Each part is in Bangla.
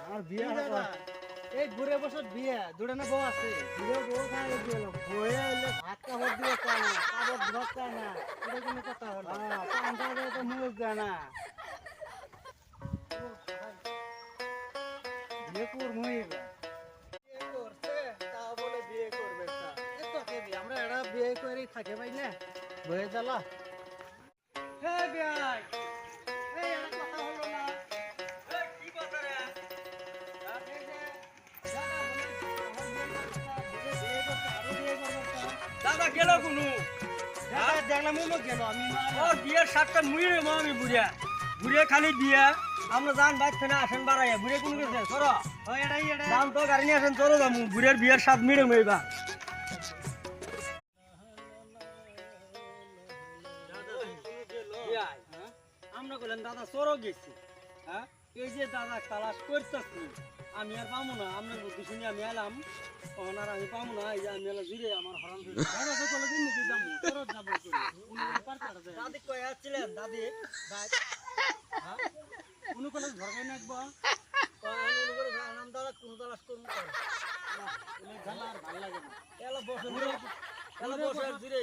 আমার বিয়ে দাদা এই ঘুরে বছর বিয়ে দুটো না বউ আছে ঘুরে বউ খাই গেল বয়ে এলে ভাত কাপড় দিয়ে চায় না কাপড় ধর চায় না এটা কোনো কথা হলো পাঞ্জাবে তো মুখ যায় না বিয়ে করবই বিয়ে করছে তাও বলে বিয়ে করবে এত কে বিয়ে আমরা এরা বিয়ে করেই থাকে ভাই না বয়ে জ্বালা হ্যাঁ ভাই এই একটা কথা হলো না কি কথা রে দাদা গেল কোনো দেখলাম গেল আমি ওর বিয়ের সাতটা মুড়ে আমি বুড়িয়া বুড়িয়া খালি বিয়া আমরা যান বাইক থেকে আসেন বাড়াইয়া বুড়িয়া কোনো গেছে সরো দাম তো গাড়ি নিয়ে আসেন চলো যাবো বুড়িয়ার বিয়ের সাত মিড়ে মেয়েবা আমরা বললেন দাদা চোরও গেছি হ্যাঁ এই যে দাদা তালাশ করতেছি আমি আর পাবো না আপনার বুদ্ধি শুনি আমি এলাম তখন আর আমি পাবো না এই যে আমি এলাম জুড়ে আমার হরাম দাদি কয়ে আসছিলেন দাদি কোনো কোনো ঝরকাই নাকবো নাম দাদা কোনো তালাশ করুন ভালো লাগে না এলা বসে জুড়ে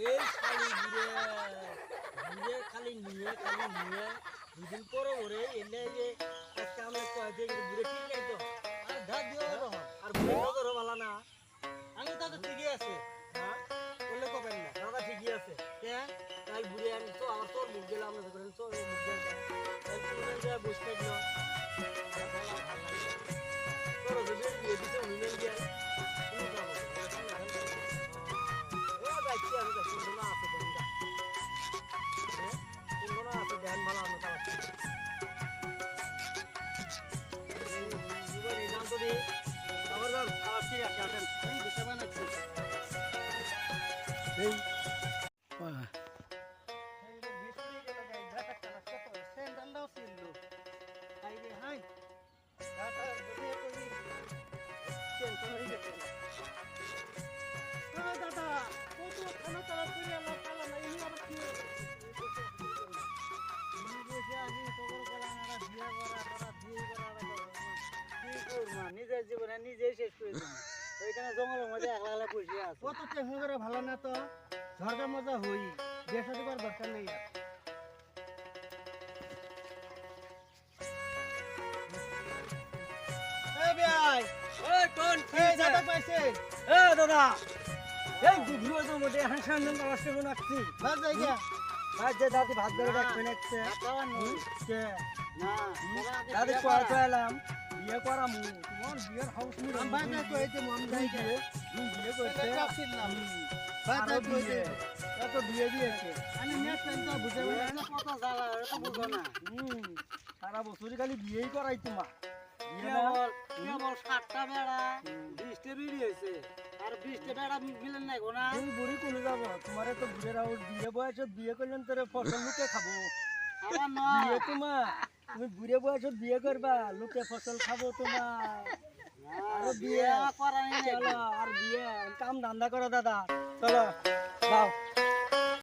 এই খালি ঘুরে ঘুরে খালি নিয়ে দুদিন পরে ওরে এলে যে একটা আমরা কয়েছে ঘুরে ঠিক নাই তো আর ধার দিও আর ঘুরে ধরো ভালো না আমি দাদা ঠিকই আছে হ্যাঁ বললে কবেন না দাদা ঠিকই আছে তাই ঘুরে আনি তো আমার তোর মুখ গেলাম আমরা করেন তো মুখ গেলাম তাই পুরো যা বসতে দিও তোর যদি বিয়ে দিতে মিলে গিয়ে কোনো যাবো নিজের জীবনে নিজেই শেষ করে দিন ওইখানে জঙ্গলের মধ্যে একলা একলা বসে আছে কত টেনশন করে ভালো না তো ঝড়কা মজা হই বিয়ে শাদী করার দরকার নেই আর ভাই ওই কোন কি দাদা পাইছে দাদা এই গুগলুর মধ্যে হাসান নাম আসছে কোন আসছে ভাত যাই গিয়া ভাত যে দাদি ভাত ধরে রাখবেন একটা না দাদি কয় কইলাম বিয়ে করামু তোমার বিয়ের হাউস নি আমি ভাই না কইতে মন যাই গিয়ে বিয়ে করতে আসছিলাম ভাত কইতে এত বিয়ে দিয়েছে আমি নেক্সট টাইম তো বুঝে না কত জায়গা এটা বুঝো না সারা বছরই খালি বিয়েই করাই তোমার কেবল 7টা বেড়া 20টা বিড়ি হয়েছে আর 20টা বেড়া মিলেন নাই গোনা তুমি বুড়ি কোনে যাব তোমারে তো বুড়ে রাও বিয়ে বয়সে বিয়ে করলেন তোরে ফসল লুকে খাবো আমার না বিয়ে তোমার তুমি বুড়ে বয়সে বিয়ে করবা লুকে ফসল খাবো তোমার আর বিয়ে করা নেই চলো আর বিয়ে কাম ধান্দা করো দাদা চলো যাও